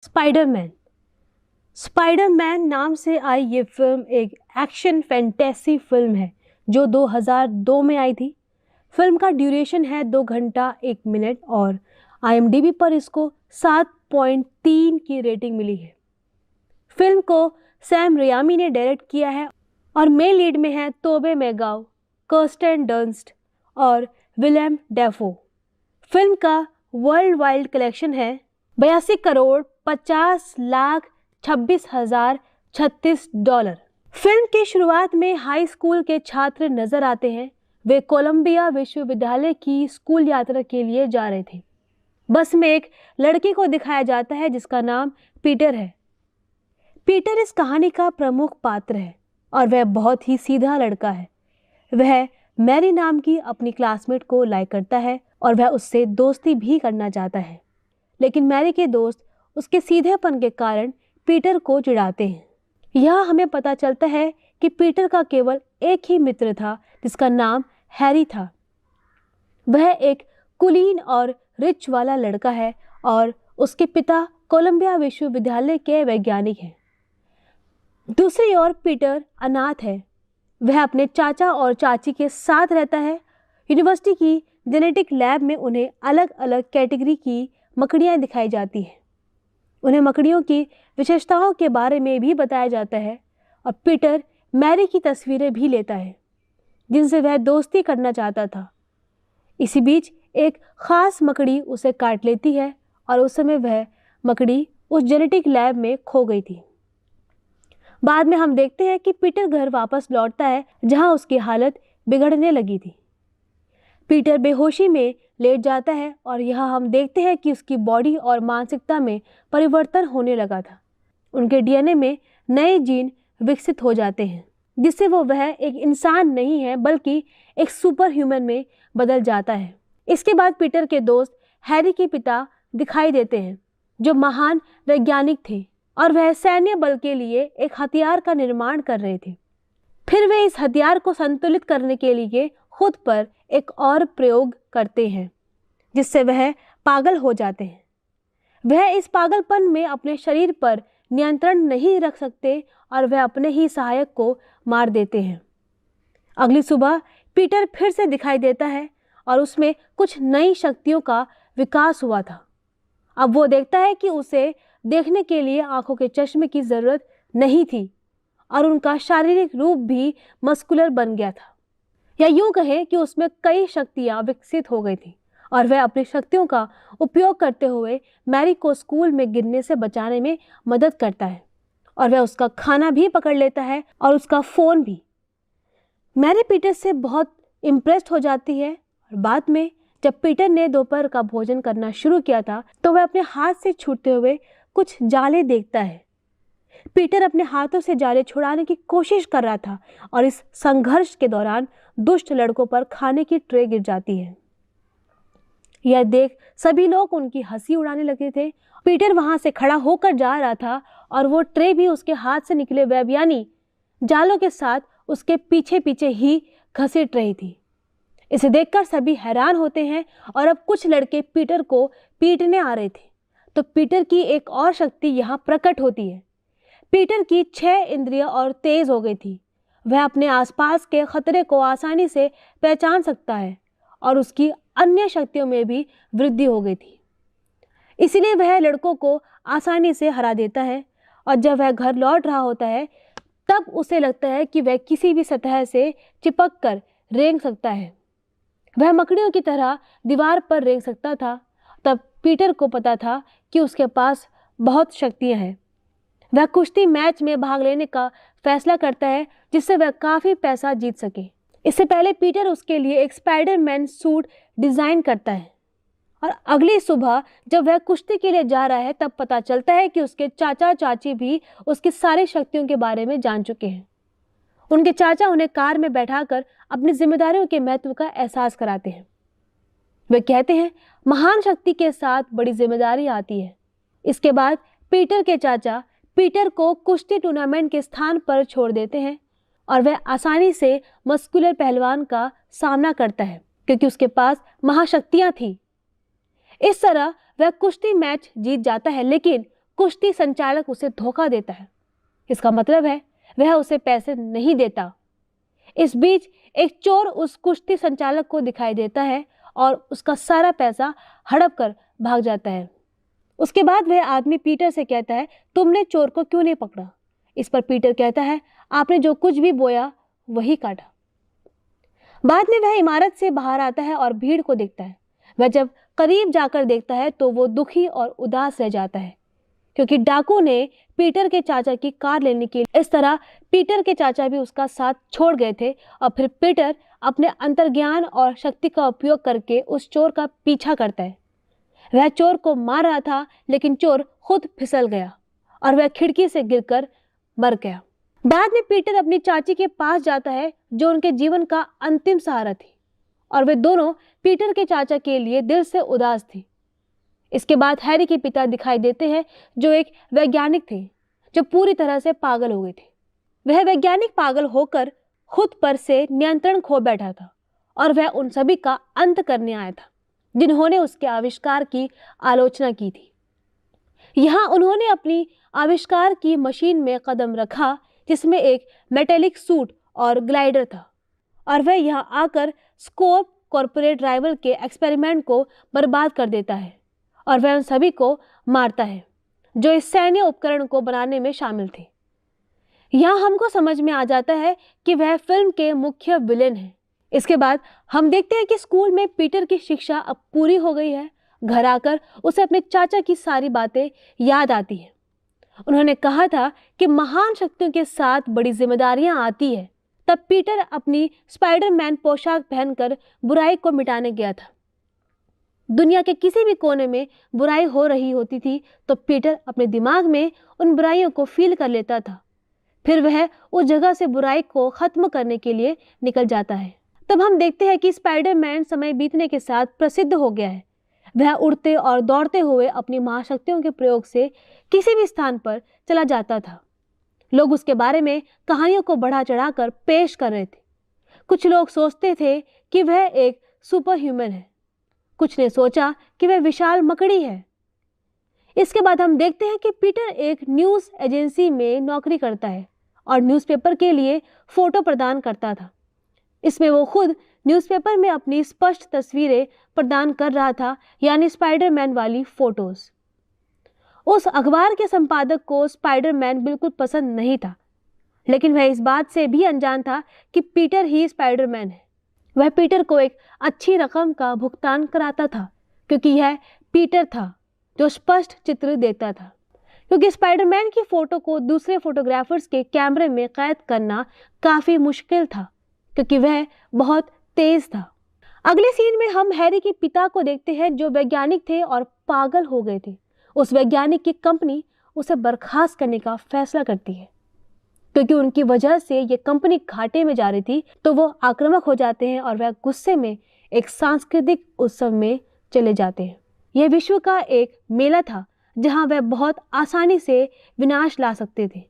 Spiderman. Spiderman नाम से आई ये फिल्म एक एक्शन फैंटेसी फिल्म है जो 2002 में आई थी। फिल्म का ड्यूरेशन है 2 घंटा 1 मिनट और IMDb पर इसको 7.3 की रेटिंग मिली है। फिल्म को सैम रेयामी ने डायरेक्ट किया है और मेन लीड में है तोबे मैगाव, कर्स्टेन डंस्ट और विलेम डेफो। फिल्म का वर्ल्ड वाइड कलेक्शन है 82,50,26,036 डॉलर। फिल्म की शुरुआत में हाई स्कूल के छात्र नजर आते हैं। वे कोलंबिया विश्वविद्यालय की स्कूल यात्रा के लिए जा रहे थे। बस में एक लड़के को दिखाया जाता है जिसका नाम पीटर है। पीटर इस कहानी का प्रमुख पात्र है और वह बहुत ही सीधा लड़का है। वह मैरी नाम की अपनी क्लासमेट को लाइक करता है और वह उससे दोस्ती भी करना चाहता है, लेकिन मैरी के दोस्त उसके सीधेपन के कारण पीटर को चिढ़ाते हैं। यह हमें पता चलता है कि पीटर का केवल एक ही मित्र था जिसका नाम हैरी था। वह एक कुलीन और रिच वाला लड़का है और उसके पिता कोलंबिया विश्वविद्यालय के वैज्ञानिक हैं। दूसरी ओर पीटर अनाथ है। वह अपने चाचा और चाची के साथ रहता है। यूनिवर्सिटी की जेनेटिक लैब में उन्हें अलग अलग कैटेगरी की मकड़ियाँ दिखाई जाती हैं। उन्हें मकड़ियों की विशेषताओं के बारे में भी बताया जाता है और पीटर मैरी की तस्वीरें भी लेता है जिनसे वह दोस्ती करना चाहता था। इसी बीच एक ख़ास मकड़ी उसे काट लेती है और उस समय वह मकड़ी उस जेनेटिक लैब में खो गई थी। बाद में हम देखते हैं कि पीटर घर वापस लौटता है जहां उसकी हालत बिगड़ने लगी थी। पीटर बेहोशी में लेट जाता है और यहाँ हम देखते हैं कि उसकी बॉडी और मानसिकता में परिवर्तन होने लगा था। उनके DNA में नए जीन विकसित हो जाते हैं जिससे वह एक इंसान नहीं है बल्कि एक सुपर ह्यूमन में बदल जाता है। इसके बाद पीटर के दोस्त हैरी के पिता दिखाई देते हैं जो महान वैज्ञानिक थे और वह सैन्य बल के लिए एक हथियार का निर्माण कर रहे थे। फिर वे इस हथियार को संतुलित करने के लिए खुद पर एक और प्रयोग करते हैं जिससे वह पागल हो जाते हैं। वह इस पागलपन में अपने शरीर पर नियंत्रण नहीं रख सकते और वह अपने ही सहायक को मार देते हैं। अगली सुबह पीटर फिर से दिखाई देता है और उसमें कुछ नई शक्तियों का विकास हुआ था। अब वो देखता है कि उसे देखने के लिए आंखों के चश्मे की ज़रूरत नहीं थी और उनका शारीरिक रूप भी मस्कुलर बन गया था, या यूं कहें कि उसमें कई शक्तियां विकसित हो गई थी और वह अपनी शक्तियों का उपयोग करते हुए मैरी को स्कूल में गिरने से बचाने में मदद करता है और वह उसका खाना भी पकड़ लेता है और उसका फ़ोन भी। मैरी पीटर से बहुत इम्प्रेस्ड हो जाती है और बाद में जब पीटर ने दोपहर का भोजन करना शुरू किया था तो वह अपने हाथ से छूटते हुए कुछ जाले देखता है। पीटर अपने हाथों से जाले छुड़ाने की कोशिश कर रहा था और इस संघर्ष के दौरान दुष्ट लड़कों पर खाने की ट्रे गिर जाती है। यह देख सभी लोग उनकी हंसी उड़ाने लगे थे। पीटर वहां से खड़ा होकर जा रहा था और वो ट्रे भी उसके हाथ से निकले वेब यानी जालों के साथ उसके पीछे पीछे ही घसीट रही थी। इसे देखकर सभी हैरान होते हैं और अब कुछ लड़के पीटर को पीटने आ रहे थे तो पीटर की एक और शक्ति यहाँ प्रकट होती है। पीटर की 6 इंद्रियां और तेज हो गई थी। वह अपने आसपास के खतरे को आसानी से पहचान सकता है और उसकी अन्य शक्तियों में भी वृद्धि हो गई थी। इसीलिए वह लड़कों को आसानी से हरा देता है और जब वह घर लौट रहा होता है तब उसे लगता है कि वह किसी भी सतह से चिपक कर रेंग सकता है। वह मकड़ियों की तरह दीवार पर रेंग सकता था। तब पीटर को पता था कि उसके पास बहुत शक्तियां हैं। वह कुश्ती मैच में भाग लेने का फैसला करता है जिससे वह काफ़ी पैसा जीत सके। इससे पहले पीटर उसके लिए एक स्पाइडरमैन सूट डिज़ाइन करता है और अगली सुबह जब वह कुश्ती के लिए जा रहा है तब पता चलता है कि उसके चाचा चाची भी उसकी सारी शक्तियों के बारे में जान चुके हैं। उनके चाचा उन्हें कार में बैठाकर अपनी जिम्मेदारियों के महत्व का एहसास कराते हैं। वे कहते हैं महान शक्ति के साथ बड़ी जिम्मेदारी आती है। इसके बाद पीटर के चाचा पीटर को कुश्ती टूर्नामेंट के स्थान पर छोड़ देते हैं और वह आसानी से मस्कुलर पहलवान का सामना करता है क्योंकि उसके पास महाशक्तियां थी। इस तरह वह कुश्ती मैच जीत जाता है, लेकिन कुश्ती संचालक उसे धोखा देता है। इसका मतलब है वह उसे पैसे नहीं देता। इस बीच एक चोर उस कुश्ती संचालक को दिखाई देता है और उसका सारा पैसा हड़प कर भाग जाता है। उसके बाद वह आदमी पीटर से कहता है, तुमने चोर को क्यों नहीं पकड़ा? इस पर पीटर कहता है, आपने जो कुछ भी बोया वही काटा। बाद में वह इमारत से बाहर आता है और भीड़ को देखता है। वह जब करीब जाकर देखता है तो वो दुखी और उदास रह जाता है, क्योंकि डाकू ने पीटर के चाचा की कार लेने के लिए, इस तरह पीटर के चाचा भी उसका साथ छोड़ गए थे। और फिर पीटर अपने अंतर्ज्ञान और शक्ति का उपयोग करके उस चोर का पीछा करता है। वह चोर को मार रहा था, लेकिन चोर खुद फिसल गया और वह खिड़की से गिरकर मर गया। बाद में पीटर अपनी चाची के पास जाता है, जो उनके जीवन का अंतिम सहारा थी, और वे दोनों पीटर के चाचा के लिए दिल से उदास थी। इसके बाद हैरी के पिता दिखाई देते हैं, जो एक वैज्ञानिक थे जो पूरी तरह से पागल हो गए थे। वह वैज्ञानिक पागल होकर खुद पर से नियंत्रण खो बैठा था और वह उन सभी का अंत करने आया था जिन्होंने उसके आविष्कार की आलोचना की थी। यहाँ उन्होंने अपनी आविष्कार की मशीन में कदम रखा, जिसमें एक मेटेलिक सूट और ग्लाइडर था, और वह यहाँ आकर स्कोप कॉर्पोरेट राइवल के एक्सपेरिमेंट को बर्बाद कर देता है और वह उन सभी को मारता है जो इस सैन्य उपकरण को बनाने में शामिल थे। यहाँ हमको समझ में आ जाता है कि वह फिल्म के मुख्य विलेन हैं। इसके बाद हम देखते हैं कि स्कूल में पीटर की शिक्षा अब पूरी हो गई है। घर आकर उसे अपने चाचा की सारी बातें याद आती हैं। उन्होंने कहा था कि महान शक्तियों के साथ बड़ी जिम्मेदारियां आती है। तब पीटर अपनी स्पाइडरमैन पोशाक पहनकर बुराई को मिटाने गया था। दुनिया के किसी भी कोने में बुराई हो रही होती थी तो पीटर अपने दिमाग में उन बुराइयों को फील कर लेता था। फिर वह उस जगह से बुराई को खत्म करने के लिए निकल जाता है। तब हम देखते हैं कि स्पाइडरमैन समय बीतने के साथ प्रसिद्ध हो गया है। वह उड़ते और दौड़ते हुए अपनी महाशक्तियों के प्रयोग से किसी भी स्थान पर चला जाता था। लोग उसके बारे में कहानियों को बढ़ा चढ़ाकर पेश कर रहे थे। कुछ लोग सोचते थे कि वह एक सुपर ह्यूमन है, कुछ ने सोचा कि वह विशाल मकड़ी है। इसके बाद हम देखते हैं कि पीटर एक न्यूज़ एजेंसी में नौकरी करता है और न्यूज़पेपर के लिए फोटो प्रदान करता था। इसमें वो खुद न्यूज़पेपर में अपनी स्पष्ट तस्वीरें प्रदान कर रहा था, यानी स्पाइडरमैन वाली फोटोज। उस अखबार के संपादक को स्पाइडरमैन बिल्कुल पसंद नहीं था, लेकिन वह इस बात से भी अनजान था कि पीटर ही स्पाइडरमैन है। वह पीटर को एक अच्छी रकम का भुगतान कराता था, क्योंकि यह पीटर था जो स्पष्ट चित्र देता था। क्योंकि स्पाइडरमैन की फोटो को दूसरे फोटोग्राफर्स के कैमरे में कैद करना काफ़ी मुश्किल था, क्योंकि वह बहुत तेज था। अगले सीन में हम हैरी के पिता को देखते हैं, जो वैज्ञानिक थे और पागल हो गए थे। उस वैज्ञानिक की कंपनी उसे बर्खास्त करने का फैसला करती है, क्योंकि उनकी वजह से ये कंपनी घाटे में जा रही थी। तो वो आक्रामक हो जाते हैं और वह गुस्से में एक सांस्कृतिक उत्सव में चले जाते हैं। यह विश्व का एक मेला था जहां वह बहुत आसानी से विनाश ला सकते थे।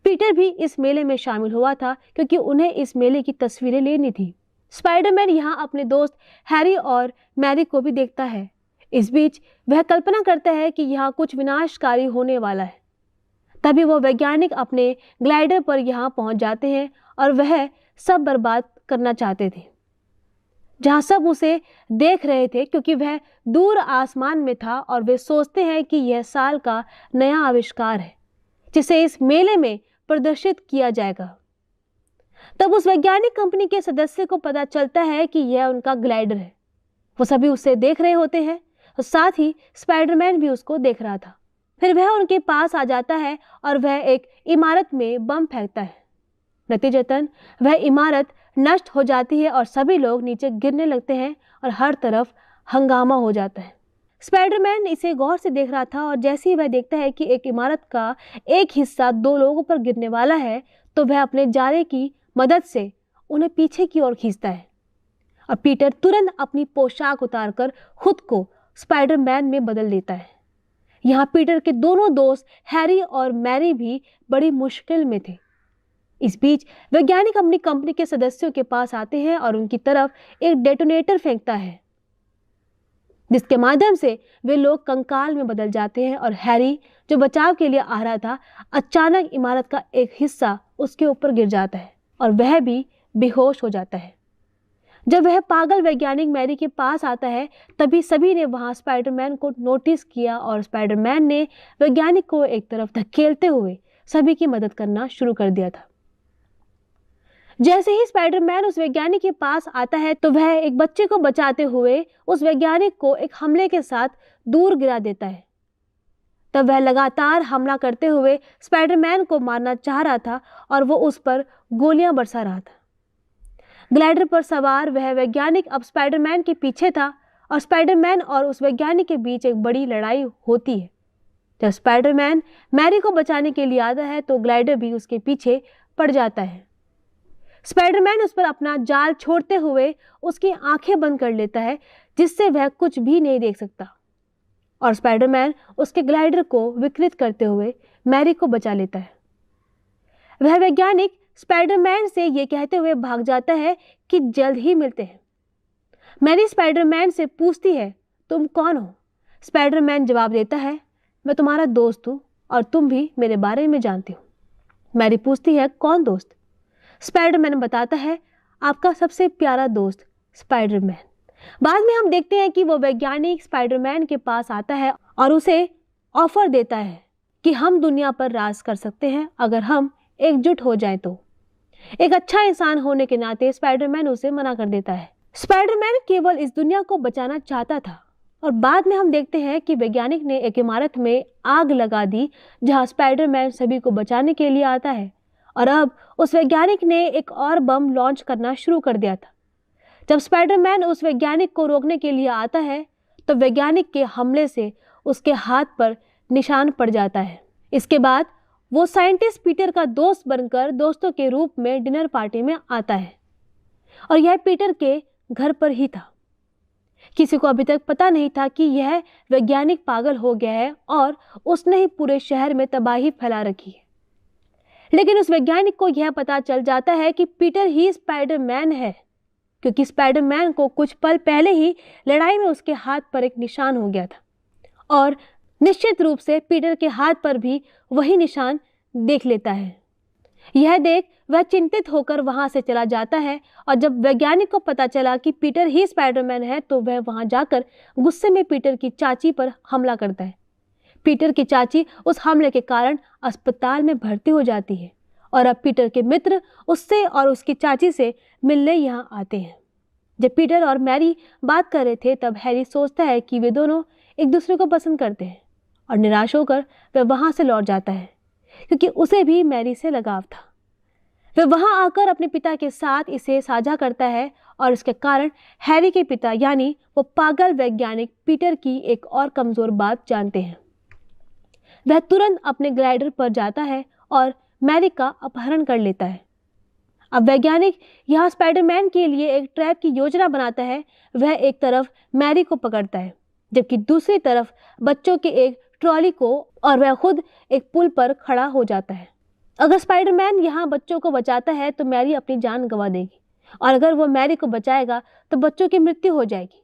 पीटर भी इस मेले में शामिल हुआ था, क्योंकि उन्हें इस मेले की तस्वीरें लेनी थी। स्पाइडरमैन यहाँ अपने दोस्त हैरी और मैरी को भी देखता है। इस बीच वह कल्पना करता है कि यहाँ कुछ विनाशकारी होने वाला है। तभी वो वैज्ञानिक अपने ग्लाइडर पर यहाँ पहुँच जाते हैं और वह सब बर्बाद करना चाहते थे। जहाँ सब उसे देख रहे थे, क्योंकि वह दूर आसमान में था और वे सोचते हैं कि यह साल का नया आविष्कार है जिसे इस मेले में प्रदर्शित किया जाएगा। तब उस वैज्ञानिक कंपनी के सदस्य को पता चलता है कि यह उनका ग्लाइडर है। वो सभी उसे देख रहे होते हैं और साथ ही स्पाइडरमैन भी उसको देख रहा था। फिर वह उनके पास आ जाता है और वह एक इमारत में बम फेंकता है। नतीजतन वह इमारत नष्ट हो जाती है और सभी लोग नीचे गिरने लगते हैं और हर तरफ हंगामा हो जाता है। स्पाइडरमैन इसे गौर से देख रहा था और जैसे ही वह देखता है कि एक इमारत का एक हिस्सा 2 लोगों पर गिरने वाला है, तो वह अपने जाले की मदद से उन्हें पीछे की ओर खींचता है और पीटर तुरंत अपनी पोशाक उतारकर खुद को स्पाइडरमैन में बदल लेता है। यहाँ पीटर के दोनों दोस्त हैरी और मैरी भी बड़ी मुश्किल में थे। इस बीच वैज्ञानिक अपनी कंपनी के सदस्यों के पास आते हैं और उनकी तरफ एक डेटोनेटर फेंकता है, जिसके माध्यम से वे लोग कंकाल में बदल जाते हैं और हैरी, जो बचाव के लिए आ रहा था, अचानक इमारत का एक हिस्सा उसके ऊपर गिर जाता है और वह भी बेहोश हो जाता है। जब वह पागल वैज्ञानिक मैरी के पास आता है, तभी सभी ने वहां स्पाइडरमैन को नोटिस किया और स्पाइडरमैन ने वैज्ञानिक को एक तरफ धकेलते हुए सभी की मदद करना शुरू कर दिया था। जैसे ही स्पाइडरमैन उस वैज्ञानिक के पास आता है तो वह एक बच्चे को बचाते हुए उस वैज्ञानिक को एक हमले के साथ दूर गिरा देता है। तब वह लगातार हमला करते हुए स्पाइडरमैन को मारना चाह रहा था और वो उस पर गोलियां बरसा रहा था। ग्लाइडर पर सवार वह वैज्ञानिक अब स्पाइडरमैन के पीछे था और स्पाइडरमैन और उस वैज्ञानिक के बीच एक बड़ी लड़ाई होती है। जब स्पाइडरमैन मैरी को बचाने के लिए आता है तो ग्लाइडर भी उसके पीछे पड़ जाता है। स्पाइडरमैन उस पर अपना जाल छोड़ते हुए उसकी आंखें बंद कर लेता है, जिससे वह कुछ भी नहीं देख सकता, और स्पाइडरमैन उसके ग्लाइडर को विकृत करते हुए मैरी को बचा लेता है। वह वैज्ञानिक स्पाइडरमैन से ये कहते हुए भाग जाता है कि जल्द ही मिलते हैं। मैरी स्पाइडरमैन से पूछती है, तुम कौन हो? स्पाइडरमैन जवाब देता है, मैं तुम्हारा दोस्त हूँ और तुम भी मेरे बारे में जानती हो। मैरी पूछती है, कौन दोस्त? स्पाइडरमैन बताता है, आपका सबसे प्यारा दोस्त स्पाइडरमैन। बाद में हम देखते हैं कि वो वैज्ञानिक स्पाइडरमैन के पास आता है और उसे ऑफर देता है कि हम दुनिया पर राज कर सकते हैं अगर हम एकजुट हो जाएं तो। एक अच्छा इंसान होने के नाते स्पाइडरमैन उसे मना कर देता है। स्पाइडरमैन केवल इस दुनिया को बचाना चाहता था और बाद में हम देखते हैं कि वैज्ञानिक ने एक इमारत में आग लगा दी जहां स्पाइडरमैन सभी को बचाने के लिए आता है, और अब उस वैज्ञानिक ने एक और बम लॉन्च करना शुरू कर दिया था। जब स्पाइडरमैन उस वैज्ञानिक को रोकने के लिए आता है तो वैज्ञानिक के हमले से उसके हाथ पर निशान पड़ जाता है। इसके बाद वो साइंटिस्ट पीटर का दोस्त बनकर दोस्तों के रूप में डिनर पार्टी में आता है, और यह पीटर के घर पर ही था। किसी को अभी तक पता नहीं था कि यह वैज्ञानिक पागल हो गया है और उसने ही पूरे शहर में तबाही फैला रखी है। लेकिन उस वैज्ञानिक को यह पता चल जाता है कि पीटर ही स्पाइडरमैन है, क्योंकि स्पाइडरमैन को कुछ पल पहले ही लड़ाई में उसके हाथ पर एक निशान हो गया था, और निश्चित रूप से पीटर के हाथ पर भी वही निशान देख लेता है। यह देख वह चिंतित होकर वहां से चला जाता है, और जब वैज्ञानिक को पता चला कि पीटर ही स्पाइडरमैन है तो वह वहां जाकर गुस्से में पीटर की चाची पर हमला करता है। पीटर की चाची उस हमले के कारण अस्पताल में भर्ती हो जाती है, और अब पीटर के मित्र उससे और उसकी चाची से मिलने यहाँ आते हैं। जब पीटर और मैरी बात कर रहे थे तब हैरी सोचता है कि वे दोनों एक दूसरे को पसंद करते हैं, और निराश होकर वह वहाँ से लौट जाता है क्योंकि उसे भी मैरी से लगाव था। वह वहाँ आकर अपने पिता के साथ इसे साझा करता है, और इसके कारण हैरी के पिता यानी वो पागल वैज्ञानिक पीटर की एक और कमज़ोर बात जानते हैं। वह तुरंत अपने ग्लाइडर पर जाता है और मैरी का अपहरण कर लेता है। अब वैज्ञानिक यहाँ स्पाइडरमैन के लिए एक ट्रैप की योजना बनाता है। वह एक तरफ मैरी को पकड़ता है जबकि दूसरी तरफ बच्चों के एक ट्रॉली को, और वह खुद एक पुल पर खड़ा हो जाता है। अगर स्पाइडरमैन यहाँ बच्चों को बचाता है तो मैरी अपनी जान गंवा देगी, और अगर वो मैरी को बचाएगा तो बच्चों की मृत्यु हो जाएगी।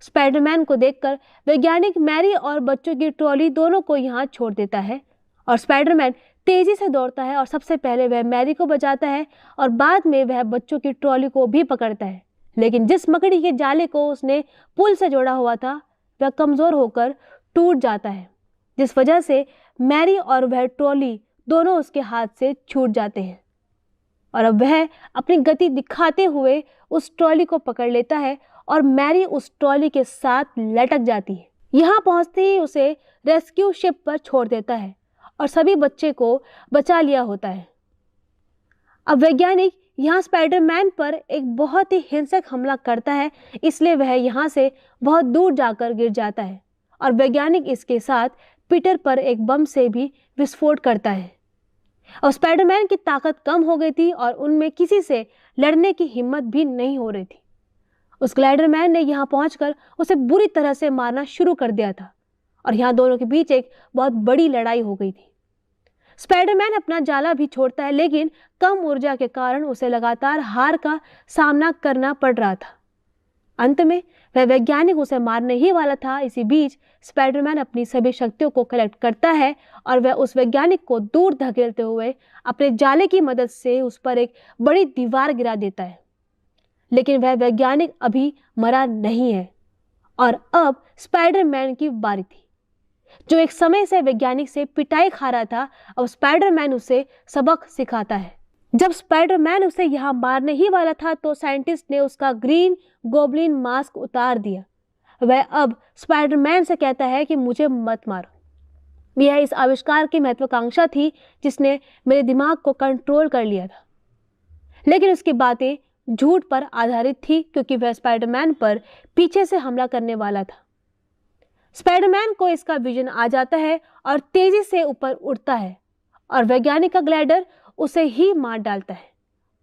स्पाइडरमैन को देखकर वैज्ञानिक मैरी और बच्चों की ट्रॉली दोनों को यहाँ छोड़ देता है, और स्पाइडरमैन तेजी से दौड़ता है और सबसे पहले वह मैरी को बचाता है और बाद में वह बच्चों की ट्रॉली को भी पकड़ता है। लेकिन जिस मकड़ी के जाले को उसने पुल से जोड़ा हुआ था वह कमज़ोर होकर टूट जाता है, जिस वजह से मैरी और वह ट्रॉली दोनों उसके हाथ से छूट जाते हैं, और अब वह अपनी गति दिखाते हुए उस ट्रॉली को पकड़ लेता है और मैरी उस ट्रॉली के साथ लटक जाती है। यहाँ पहुँचते ही उसे रेस्क्यू शिप पर छोड़ देता है और सभी बच्चे को बचा लिया होता है। अब वैज्ञानिक यहाँ स्पाइडरमैन पर एक बहुत ही हिंसक हमला करता है, इसलिए वह यहाँ से बहुत दूर जाकर गिर जाता है, और वैज्ञानिक इसके साथ पीटर पर एक बम से भी विस्फोट करता है। और स्पाइडरमैन की ताकत कम हो गई थी और उनमें किसी से लड़ने की हिम्मत भी नहीं हो रही थी। उस ग्लाइडरमैन ने यहाँ पहुंचकर उसे बुरी तरह से मारना शुरू कर दिया था, और यहाँ दोनों के बीच एक बहुत बड़ी लड़ाई हो गई थी। स्पाइडरमैन अपना जाला भी छोड़ता है, लेकिन कम ऊर्जा के कारण उसे लगातार हार का सामना करना पड़ रहा था। अंत में वह वैज्ञानिक उसे मारने ही वाला था। इसी बीच स्पाइडरमैन अपनी सभी शक्तियों को कलेक्ट करता है और वह उस वैज्ञानिक को दूर धकेलते हुए अपने जाले की मदद से उस पर एक बड़ी दीवार गिरा देता है। लेकिन वह वैज्ञानिक अभी मरा नहीं है और अब स्पाइडरमैन की बारी थी। जो एक समय से वैज्ञानिक से पिटाई खा रहा था, अब स्पाइडरमैन उसे सबक सिखाता है। जब स्पाइडरमैन उसे यहाँ मारने ही वाला था तो साइंटिस्ट ने उसका ग्रीन गोब्लिन मास्क उतार दिया। वह अब स्पाइडरमैन से कहता है कि मुझे मत मारो। यह इस आविष्कार की महत्वाकांक्षा थी जिसने मेरे दिमाग को कंट्रोल कर लिया था। लेकिन उसकी बातें झूठ पर आधारित थी क्योंकि वह स्पाइडरमैन पर पीछे से हमला करने वाला था। स्पाइडरमैन को इसका विजन आ जाता है और तेजी से ऊपर उड़ता है और वैज्ञानिक का ग्लाइडर उसे ही मार डालता है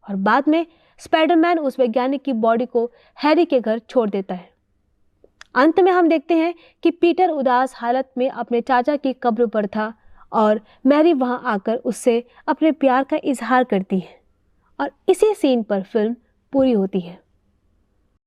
और बाद में स्पाइडरमैन उस वैज्ञानिक की बॉडी को हैरी के घर छोड़ देता है। अंत में हम देखते हैं कि पीटर उदास हालत में अपने चाचा की कब्र पर था और मैरी वहां आकर उससे अपने प्यार का इजहार करती है और इसी सीन पर फिल्म पूरी होती है।